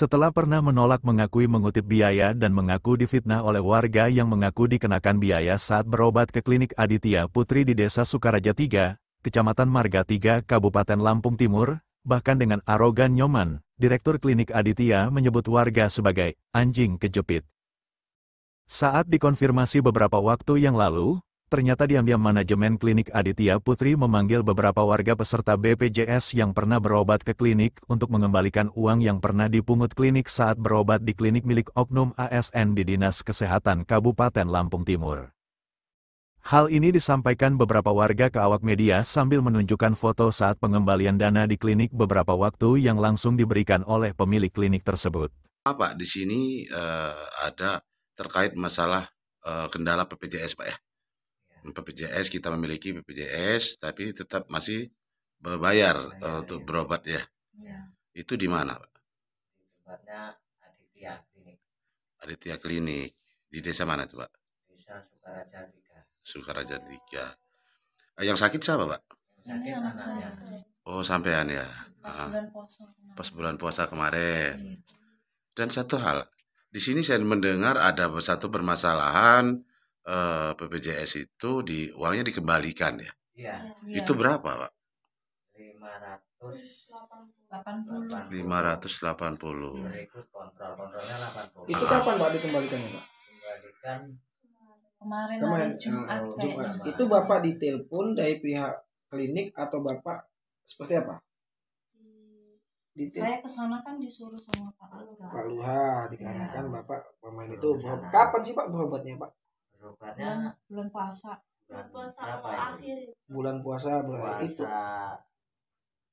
Setelah pernah menolak mengakui mengutip biaya dan mengaku difitnah oleh warga yang mengaku dikenakan biaya saat berobat ke klinik Aditya Putri di Desa Sukaraja 3, Kecamatan Marga 3, Kabupaten Lampung Timur, bahkan dengan arogan nyoman, Direktur Klinik Aditya menyebut warga sebagai anjing kejepit. Saat dikonfirmasi beberapa waktu yang lalu, ternyata diam-diam manajemen klinik Aditya Putri memanggil beberapa warga peserta BPJS yang pernah berobat ke klinik untuk mengembalikan uang yang pernah dipungut klinik saat berobat di klinik milik oknum ASN di Dinas Kesehatan Kabupaten Lampung Timur. Hal ini disampaikan beberapa warga ke awak media sambil menunjukkan foto saat pengembalian dana di klinik beberapa waktu yang langsung diberikan oleh pemilik klinik tersebut. Pak, di sini ada terkait masalah kendala BPJS, Pak ya. BPJS kita memiliki BPJS, tapi tetap masih berbayar untuk berobat ya. Itu di mana, Pak? Tempatnya Aditya Klinik. Aditya Klinik di desa mana itu, Pak? Desa Sukaraja 3. Sukaraja 3. Yang sakit siapa, Pak? Sakit anaknya. Oh, sampean ya. Pas bulan puasa kemarin. Dan satu hal, di sini saya mendengar ada satu permasalahan BPJS itu uangnya dikembalikan ya. Iya. Itu berapa, Pak? 580. 580. Berikut kontrolnya 80. Itu kapan Pak dikembalikannya, Pak? Kembalikan Kemarin Jumat. Jumat. Itu Bapak ditelepon dari pihak klinik atau Bapak seperti apa? Saya kesana kan disuruh sama Pak Lurah. Pak Lurah dikarenakan Bapak pemain itu kapan sih Pak berobatnya, Pak? berobatnya Bulan puasa. berapa itu? Bulan puasa itu.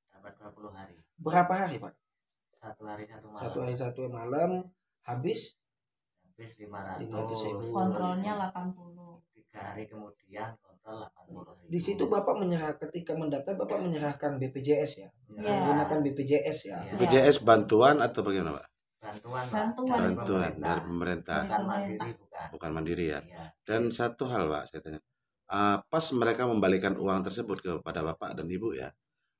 Dapat 20 hari. Berapa hari, Pak? 1 hari 1 malam. 1 hari 1 malam habis 500.000. Kontrolnya 80. 3 hari kemudian kontrol 80.000. Di situ Bapak ketika mendaftar Bapak menyerahkan BPJS ya. Menggunakan BPJS ya. BPJS bantuan atau bagaimana, Pak? Bantuan Dari pemerintah. Bukan mandiri, Bukan mandiri ya. Iya. Dan satu hal, Pak, saya tanya. Pas mereka membalikan uang tersebut kepada Bapak dan Ibu ya,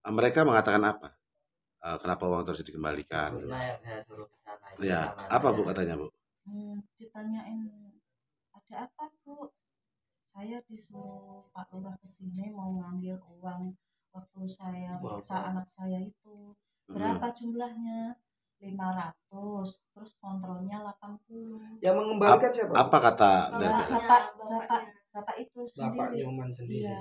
mereka mengatakan apa? Kenapa uang terus dikembalikan? Karena yang saya suruh ke sana itu Ya, apa Bu katanya, Bu? Ditanyain ada apa, Bu? Saya disuruh Pak Lurah kesini mau ngambil uang waktu saya periksa anak saya itu. Berapa jumlahnya? 500, terus kontrolnya 80. Yang mengembalikan siapa? Apa kata Bapak itu Bapak sendiri. Nyoman sendiri. Iya.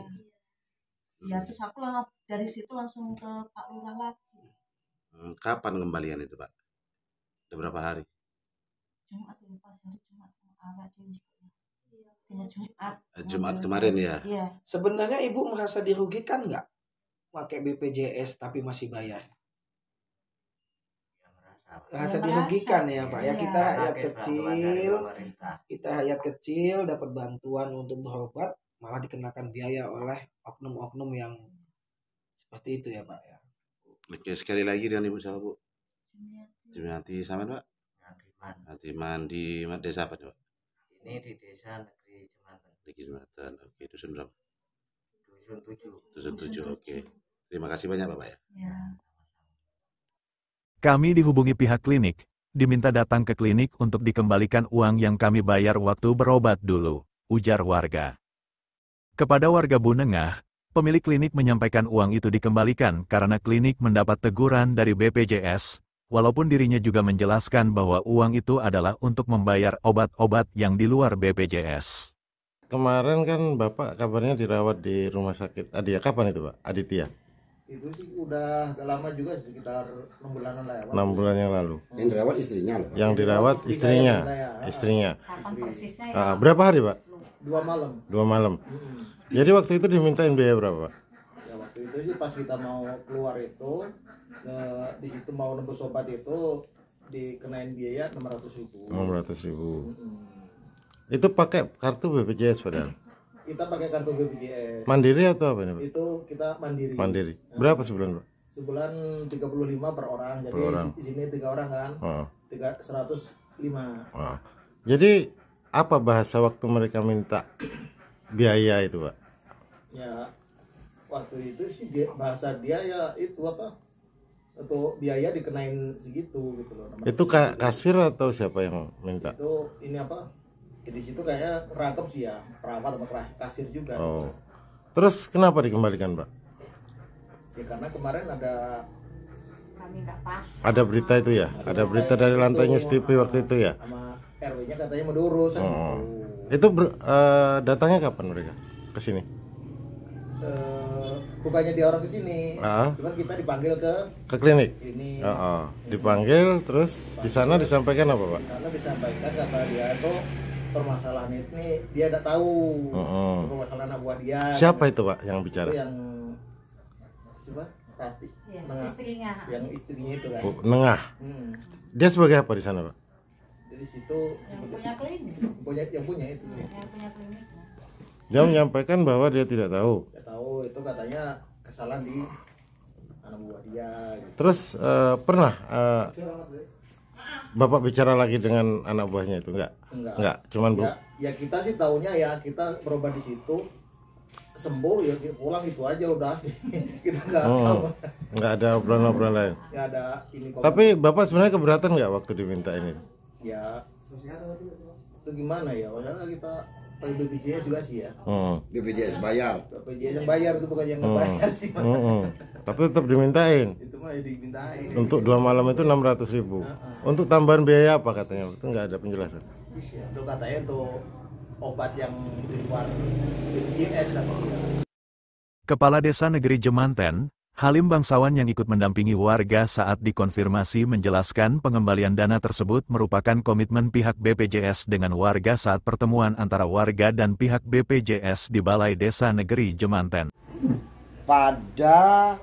Ya, terus aku dari situ langsung ke Pak Lurah lagi. Kapan kembalian itu, Pak? Udah berapa hari? Jumat, lupa hari Jumat. Jumat. Jumat kemarin ya? Iya. Sebenarnya Ibu merasa dirugikan nggak pakai BPJS tapi masih bayar? Rasa dirugikan ya Pak ya. Kita rakyat kecil dapat bantuan untuk berobat malah dikenakan biaya oleh oknum-oknum yang seperti itu ya Pak ya. Oke, sekali lagi dengan Ibu siapa, Bu? Jumiati sama Pak? Natiman di desa apa, Pak? Ini di desa Negeri Jumatan. Negeri Jumatan. Oke, dusun berapa? Dusun 7. Oke. Terima kasih banyak, Bapak ya. Ya. Kami dihubungi pihak klinik, diminta datang ke klinik untuk dikembalikan uang yang kami bayar waktu berobat dulu, ujar warga. Kepada warga Bunengah, pemilik klinik menyampaikan uang itu dikembalikan karena klinik mendapat teguran dari BPJS, walaupun dirinya juga menjelaskan bahwa uang itu adalah untuk membayar obat-obat yang di luar BPJS. Kemarin kan Bapak kabarnya dirawat di rumah sakit Aditya. Kapan itu, Pak? Aditya? Itu sih udah agak lama juga, sekitar 6 bulanan lah ya. 6 bulan yang lalu. Yang dirawat istrinya. Yang dirawat istrinya. Kapan persisnya ya? Berapa hari, Pak? 2 malam. 2 malam. Jadi waktu itu dimintain biaya berapa, Pak? Ya waktu itu sih pas kita mau keluar itu, di situ mau nebus obat itu dikenain biaya 600.000. 600.000. Itu pakai kartu BPJS padahal. Kita pakai kartu BPJS. Mandiri atau apa ini, Pak? Itu kita mandiri. Mandiri. Berapa sebulan, Pak? Sebulan 35 per orang. Jadi Per orang. di sini 3 orang kan. 105. Jadi apa bahasa waktu mereka minta biaya itu, Pak? Ya waktu itu sih bahasa dia ya itu apa? untuk biaya dikenain segitu gitu loh. Itu kasir atau siapa yang minta? Itu ini apa? Di situ kayaknya rangkep sih ya, perawat apa kasir juga. Oh. Terus kenapa dikembalikan, Pak? Ya karena kemarin ada Berita itu ya? Ada berita dari Lantai News TV waktu itu ya? sama RW-nya katanya menurut. Itu datangnya kapan mereka ke sini? Bukannya dia orang ke sini, cuman kita dipanggil ke klinik. Ini. Dipanggil, terus di sana disampaikan apa, Pak? Di sana disampaikan kata dia itu permasalahan ini dia tidak tahu. Permasalahan anak buah dia. Siapa itu, Pak, yang bicara? Itu yang siapa? Tati. Istrinya. Yang istrinya itu kan. Nengah. Dia sebagai apa di sana, Pak? Dari situ Yang punya klinik. yang punya itu. Yang punya klinik. Dia menyampaikan bahwa dia tidak tahu. Tidak tahu, itu katanya kesalahan di anak buah dia. Gitu. Terus pernah Bapak bicara lagi dengan anak buahnya itu enggak? Cuman ya kita sih taunya ya kita berobat di situ sembuh ya pulang itu aja udah. Kita nggak tahu. Nggak ada obrolan-obrolan lain. Ya ada ini. Tapi Bapak sebenarnya keberatan nggak waktu diminta ini? Ya itu gimana ya? Maksudnya kita pakai BPJS juga sih ya. BPJS bayar. BPJS yang bayar itu bukan yang nggak bayar sih. Tapi tetap dimintain. Itu mah ya dimintain. Untuk 2 malam itu 600.000. Untuk tambahan biaya apa katanya? Itu nggak ada penjelasan. Itu katanya tuh obat yang di luar BPJS katanya. Kepala Desa Negeri Jemanten, Halim Bangsawan yang ikut mendampingi warga saat dikonfirmasi menjelaskan pengembalian dana tersebut merupakan komitmen pihak BPJS dengan warga saat pertemuan antara warga dan pihak BPJS di Balai Desa Negeri Jemanten. Pada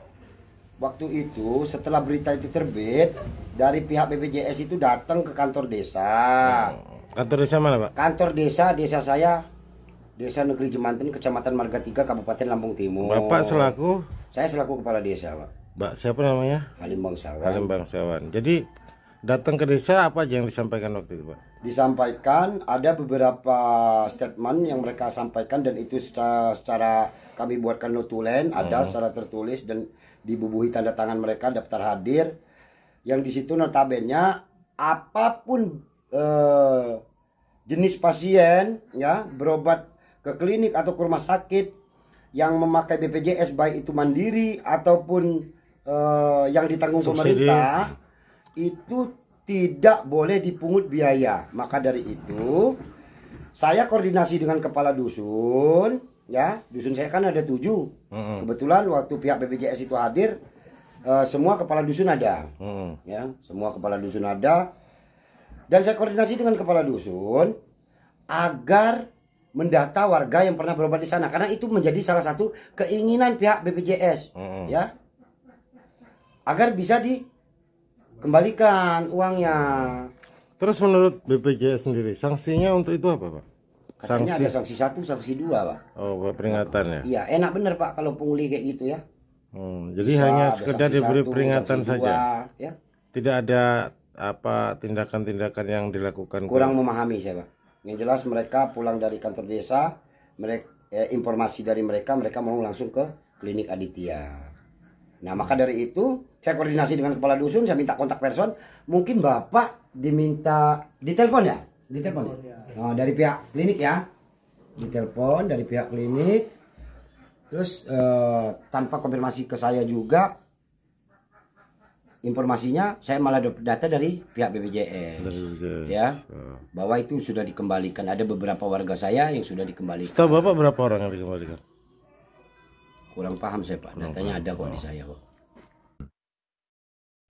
waktu itu setelah berita itu terbit, dari pihak BPJS itu datang ke kantor desa. Kantor desa mana, Pak? Kantor desa saya, Desa Negeri Jemanten, Kecamatan Marga 3, Kabupaten Lampung Timur. Bapak selaku? Saya selaku kepala desa, Pak. Mbak siapa namanya? Halim Bangsawan. Halim Bangsawan. Jadi datang ke desa apa aja yang disampaikan waktu itu, Pak? Disampaikan ada beberapa statement yang mereka sampaikan dan itu secara kami buatkan notulen, ada secara tertulis dan dibubuhi tanda tangan mereka daftar hadir. Yang di situ notabene apapun jenis pasien ya berobat ke klinik atau ke rumah sakit yang memakai BPJS baik itu mandiri ataupun yang ditanggung subsidi pemerintah itu tidak boleh dipungut biaya. Maka dari itu saya koordinasi dengan kepala dusun ya, dusun saya kan ada 7. Kebetulan waktu pihak BPJS itu hadir semua kepala dusun ada. Ya, semua kepala dusun ada. Dan saya koordinasi dengan kepala dusun agar mendata warga yang pernah berobat di sana karena itu menjadi salah satu keinginan pihak BPJS ya. Agar bisa dikembalikan uangnya. Terus menurut BPJS sendiri sanksinya untuk itu apa, Pak? Katanya ada sanksi 1, sanksi 2, Pak. Oh, peringatan ya? Iya, enak bener Pak kalau pungli kayak gitu ya. Jadi bisa, hanya sekedar diberi peringatan saja. Ya. Tidak ada apa tindakan-tindakan yang dilakukan. Kurang memahami saya, Pak. Yang jelas mereka pulang dari kantor desa, informasi dari mereka mau langsung ke klinik Aditya. Nah, maka dari itu saya koordinasi dengan kepala dusun, saya minta kontak person. Mungkin Bapak diminta ditelepon ya? Ditelepon ya? Oh, dari pihak klinik ya? Ditelepon dari pihak klinik. Terus tanpa konfirmasi ke saya juga, informasinya saya malah dapat data dari pihak BPJS. Ya, bahwa itu sudah dikembalikan. Ada beberapa warga saya yang sudah dikembalikan. Setahu Bapak berapa orang yang dikembalikan? Kurang paham saya, Pak. Datanya ada kok di saya, Pak.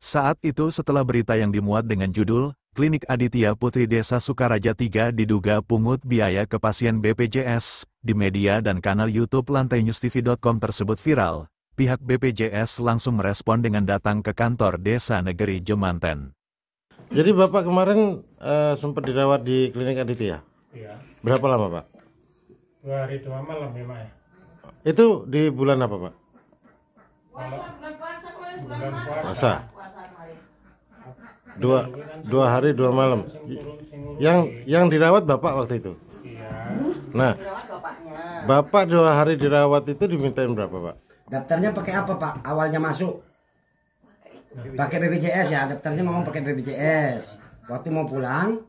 Saat itu setelah berita yang dimuat dengan judul Klinik Aditya Putri Desa Sukaraja 3 diduga pungut biaya ke pasien BPJS di media dan kanal YouTube lantainewstv.com tersebut viral, pihak BPJS langsung merespon dengan datang ke kantor Desa Negeri Jemanten. Jadi Bapak kemarin sempat dirawat di klinik Aditya? Iya. Berapa lama, Pak? 2 hari 2 malam ya, Mak. Itu di bulan apa, Pak? Bulan puasa. 2 hari 2 malam. Yang dirawat Bapak waktu itu? Iya. Nah, Bapak 2 hari dirawat itu dimintain berapa, Pak? Daftarnya pakai apa, Pak? Awalnya masuk? Pakai BPJS ya, daftarnya ngomong pakai BPJS. Waktu mau pulang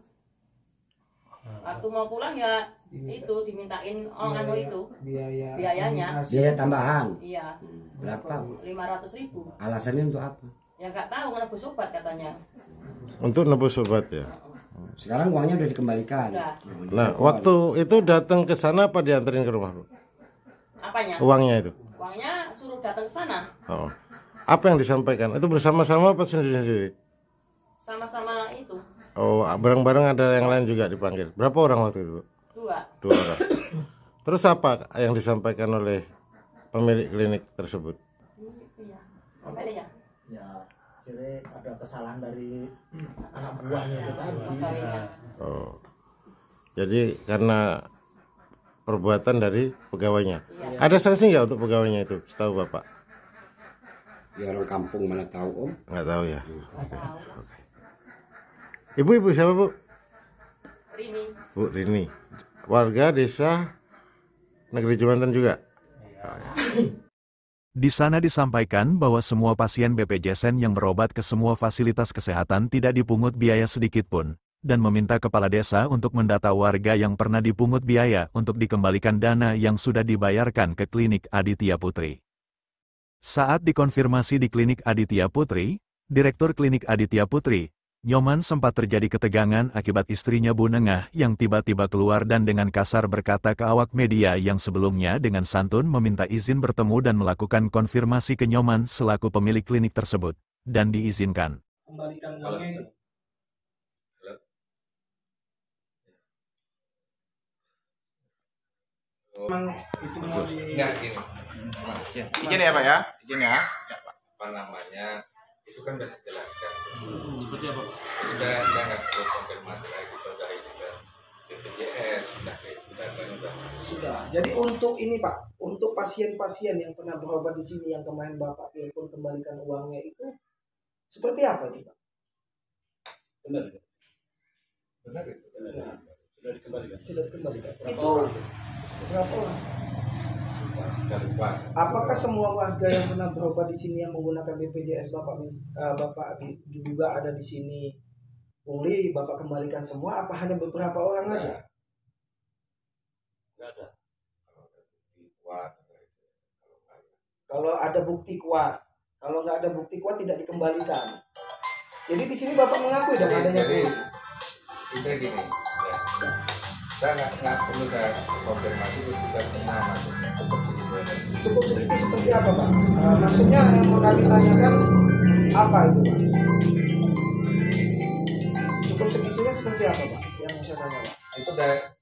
ya itu dimintain orang itu biayanya. Biaya tambahan. Iya. Berapa? 500.000. Alasannya untuk apa? Ya nggak tahu, menebus obat katanya. Untuk nebus obat ya. Sekarang uangnya udah dikembalikan. Udah. Nah, waktu itu datang ke sana apa dianterin ke rumah, Bu? Apanya? Uangnya itu. Uangnya suruh datang ke sana. Oh. Apa yang disampaikan? Itu bersama-sama apa sendiri-sendiri? Sama-sama itu. Oh, bareng-bareng ada yang lain juga dipanggil. Berapa orang waktu itu? Dua orang. Terus apa yang disampaikan oleh pemilik klinik tersebut? Iya. Sampai ya. Ya, jadi ada kesalahan dari anak buahnya itu tadi. Oh. Jadi karena perbuatan dari pegawainya. Iya. Ada sanksi nggak untuk pegawainya itu? Setahu Bapak? Ya orang kampung mana tahu, Om? Nggak tahu ya. Oke. Ibu siapa, Bu? Rini. Bu Rini. Warga desa Negeri Jemanten juga. Di sana disampaikan bahwa semua pasien BPJS yang berobat ke semua fasilitas kesehatan tidak dipungut biaya sedikit pun, dan meminta kepala desa untuk mendata warga yang pernah dipungut biaya untuk dikembalikan dana yang sudah dibayarkan ke klinik Aditya Putri. Saat dikonfirmasi di klinik Aditya Putri, Direktur Klinik Aditya Putri, Nyoman, sempat terjadi ketegangan akibat istrinya Bu Nengah yang tiba-tiba keluar dan dengan kasar berkata ke awak media yang sebelumnya dengan santun meminta izin bertemu dan melakukan konfirmasi ke Nyoman selaku pemilik klinik tersebut, dan diizinkan. Kembalikan uangnya itu. Memang itu mau di... Enggak, gini. Izin ya Pak ya? Izin ya? Apa namanya? Itu kan sudah dijelaskan. Seperti apa? Jadi saya nggak perlu konfirmasi lagi, sudah itu kan BPJS, sudah. Jadi untuk ini Pak, untuk pasien-pasien yang pernah berobat di sini yang kemarin Bapak telepon kembalikan uangnya itu seperti apa nih Pak? Benar itu. Sudah dikembalikan. Sudah dikembalikan. Berapa orang? Apakah semua warga yang pernah berobat di sini yang menggunakan BPJS Bapak juga ada di sini pungli Bapak kembalikan semua? Apa hanya beberapa orang aja? Enggak ada. Kalau ada bukti kuat, kalau nggak ada bukti kuat tidak dikembalikan. Jadi di sini Bapak mengakui dan adanya pungli. Kita gini, ya. Saya nggak perlu saya konfirmasi itu sudah semua masuk cukup segitu seperti apa Pak? Maksudnya yang mau kami tanyakan apa itu Pak? Cukup segitunya seperti apa Pak? Yang mau saya tanya Pak? Itu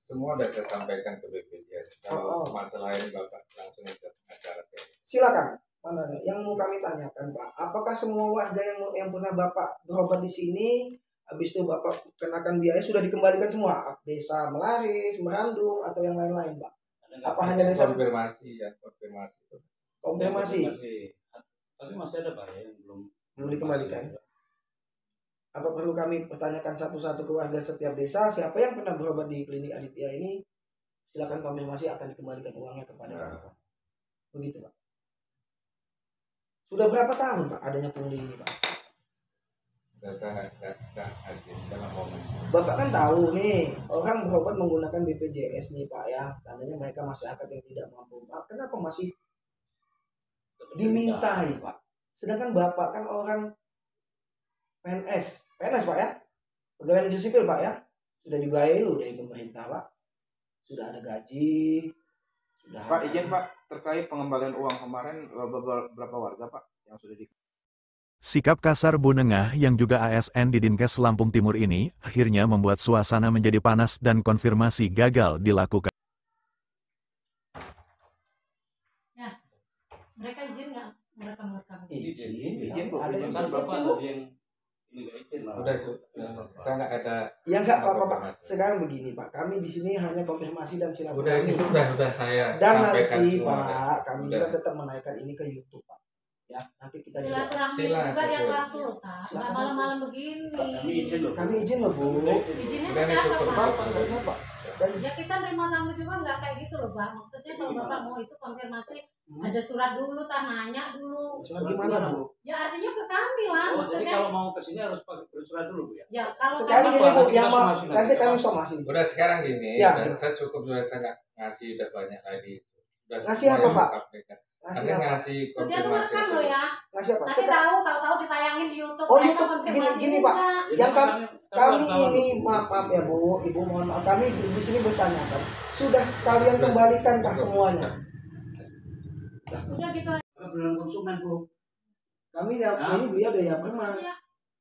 semua sudah saya sampaikan ke BPJS. Kalau masalah ini Bapak langsung ke acara. Silakan. Mana yang mau kami tanyakan Pak? Apakah semua warga yang pernah Bapak berobat di sini habis itu Bapak kenakan biaya sudah dikembalikan semua? Desa Melaris, Merandung atau yang lain-lain Pak? Apa hanya desa? Konfirmasi ya, konfirmasi. Konfirmasi. Tapi masih ada Pak yang belum dikembalikan. Apa perlu kami pertanyakan satu-satu ke warga setiap desa siapa yang pernah berobat di klinik Aditya ini? Silakan konfirmasi akan dikembalikan uangnya kepada Bapak. Begitu Pak. Sudah berapa tahun Pak adanya pungli ini Pak? Bapak kan tahu nih orang berobat menggunakan BPJS nih Pak ya, tandanya mereka masyarakat yang tidak mampu Pak, kenapa masih dimintai Pak? Sedangkan Bapak kan orang PNS Pak ya, pegawai negeri sipil Pak ya, sudah dibayar loh dari pemerintah Pak, sudah ada gaji, sudah. Pak izin Pak terkait pengembalian uang kemarin berapa warga Pak yang sudah di... Sikap kasar Bu Nengah yang juga ASN di Dinkes Lampung Timur ini akhirnya membuat suasana menjadi panas dan konfirmasi gagal dilakukan. Ya, mereka izin nggak merekam? Izin. Ada kan Bapak tadi yang ini nggak izin lah. Udah itu, saya nggak ada. Ya nggak apa-apa Pak. Sekarang begini Pak, kami di sini hanya konfirmasi dan silaturahmi. Udah saya dan sampaikan nanti semua. Pak, kami juga tetap menaikkan ini ke YouTube Pak. Ya, nanti kita silaturahmi juga yang waktu loh Pak, nggak malam-malam begini. Kami izin loh Bu. Izinnya ke siapa Pak? Pak. Ya kita terima tamu juga nggak kayak gitu loh Pak. Maksudnya kalau Bapak mau itu konfirmasi ada surat dulu, nanya dulu. Surat gimana Bu? Ya artinya ke kami lah. Oh, Maksudnya. jadi kalau mau ke sini harus pakai surat dulu Bu ya? Ya kalau Sekali kami- gini Bu, Nanti yang kita mau somasi nanti nanti. kami somasi. Udah sekarang gini, Ya. dan saya cukup sudah saya nggak ngasih udah banyak tadi. Udah Ngasih semua apa, yang Pak? saya sampaikan. Ngasih Kami apa? ngasih Dia tuh konfirmasi. rekam loh ya. Ngasih apa? Nanti tahu ditayangin di YouTube. Oh, Mereka YouTube. konfirmasi Gini, juga. Pak. Yang kami ini maaf ya Bu, Ibu mohon maaf, kami di sini bertanya kan, sudah sekalian kembalikan kah semuanya? Udah gitu. Belum konsumen Bu. Kami ya, Nah. ini beliau udah ya memang.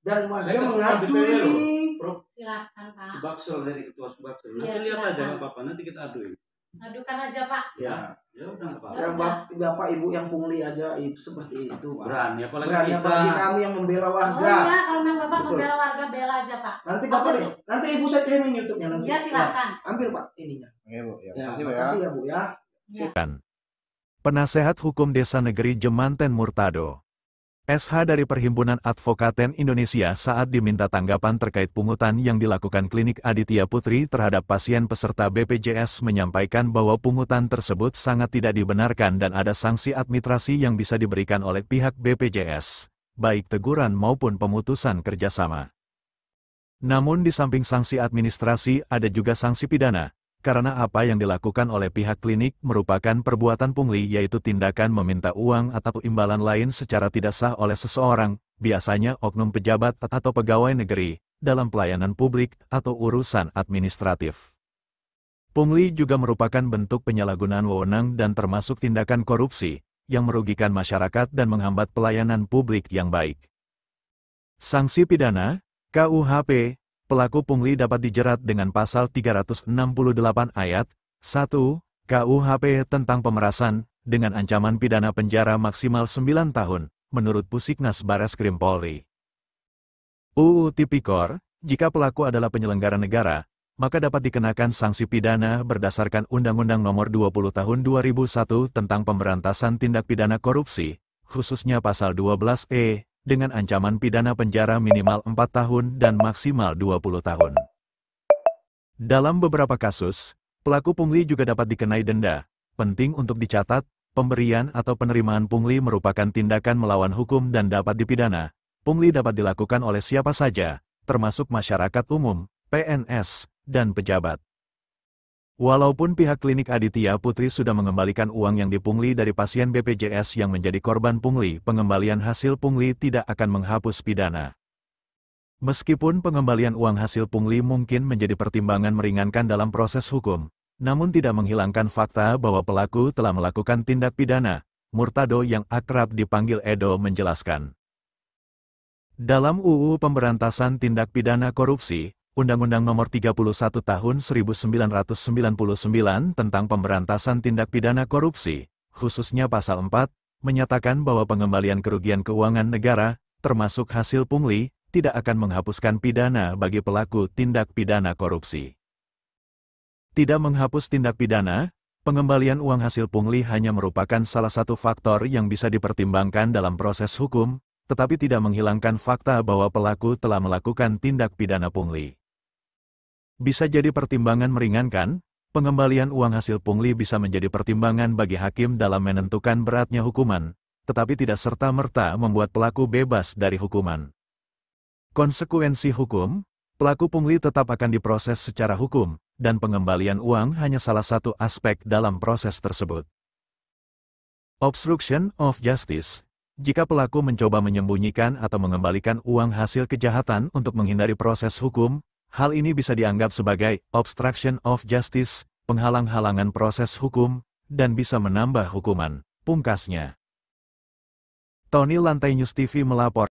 Dan warga Saya mengadu kan BPL loh. ini. Silahkan Pak. Baksel dari ketua Baksel. Iya, Nanti lihat aja silakan. nggak apa-apa. Nanti kita aduin. Adukan aja Pak. Ya. Ya udah nggak apa-apa. Yang bapak ibu yang pungli aja itu seperti itu Pak. Berani apalagi Berani kita. apalagi kami yang membela Oh warga. iya, kalau memang Bapak Betul. membela warga, bela aja Pak. Nanti Bapak deh, nanti ibu saya kirimin YouTube-nya nanti. Iya, silakan. Ya, ambil Pak ininya. Iya Bu, ya. Ya, Makasih Bu ya. makasih ya Bu ya. Penasehat Hukum Desa Negeri Jemanten Murtado, SH dari Perhimpunan Advokaten Indonesia saat diminta tanggapan terkait pungutan yang dilakukan Klinik Aditya Putri terhadap pasien peserta BPJS menyampaikan bahwa pungutan tersebut sangat tidak dibenarkan dan ada sanksi administrasi yang bisa diberikan oleh pihak BPJS, baik teguran maupun pemutusan kerjasama. Namun di samping sanksi administrasi ada juga sanksi pidana, karena apa yang dilakukan oleh pihak klinik merupakan perbuatan pungli yaitu tindakan meminta uang atau imbalan lain secara tidak sah oleh seseorang, biasanya oknum pejabat atau pegawai negeri, dalam pelayanan publik atau urusan administratif. Pungli juga merupakan bentuk penyalahgunaan wewenang dan termasuk tindakan korupsi, yang merugikan masyarakat dan menghambat pelayanan publik yang baik. Sanksi pidana, KUHP, pelaku pungli dapat dijerat dengan pasal 368 ayat 1 KUHP tentang pemerasan, dengan ancaman pidana penjara maksimal 9 tahun, menurut Pusiknas Bareskrim Polri. UU Tipikor, jika pelaku adalah penyelenggara negara, maka dapat dikenakan sanksi pidana berdasarkan Undang-Undang Nomor 20 Tahun 2001 tentang Pemberantasan Tindak Pidana Korupsi, khususnya pasal 12E, dengan ancaman pidana penjara minimal 4 tahun dan maksimal 20 tahun. Dalam beberapa kasus, pelaku pungli juga dapat dikenai denda. Penting untuk dicatat, pemberian atau penerimaan pungli merupakan tindakan melawan hukum dan dapat dipidana. Pungli dapat dilakukan oleh siapa saja, termasuk masyarakat umum, PNS, dan pejabat. Walaupun pihak Klinik Aditya Putri sudah mengembalikan uang yang dipungli dari pasien BPJS yang menjadi korban pungli, pengembalian hasil pungli tidak akan menghapus pidana. Meskipun pengembalian uang hasil pungli mungkin menjadi pertimbangan meringankan dalam proses hukum, namun tidak menghilangkan fakta bahwa pelaku telah melakukan tindak pidana. Murtado yang akrab dipanggil Edo menjelaskan. Dalam UU Pemberantasan Tindak Pidana Korupsi, Undang-Undang Nomor 31 Tahun 1999 tentang Pemberantasan Tindak Pidana Korupsi, khususnya Pasal 4, menyatakan bahwa pengembalian kerugian keuangan negara, termasuk hasil pungli, tidak akan menghapuskan pidana bagi pelaku tindak pidana korupsi. Tidak menghapus tindak pidana, pengembalian uang hasil pungli hanya merupakan salah satu faktor yang bisa dipertimbangkan dalam proses hukum, tetapi tidak menghilangkan fakta bahwa pelaku telah melakukan tindak pidana pungli. Bisa jadi pertimbangan meringankan, pengembalian uang hasil pungli bisa menjadi pertimbangan bagi hakim dalam menentukan beratnya hukuman, tetapi tidak serta-merta membuat pelaku bebas dari hukuman. Konsekuensi hukum, pelaku pungli tetap akan diproses secara hukum, dan pengembalian uang hanya salah satu aspek dalam proses tersebut. Obstruction of justice. Jika pelaku mencoba menyembunyikan atau mengembalikan uang hasil kejahatan untuk menghindari proses hukum, hal ini bisa dianggap sebagai obstruction of justice, penghalang-halangan proses hukum, dan bisa menambah hukuman, pungkasnya. Tony Lantai News TV melapor.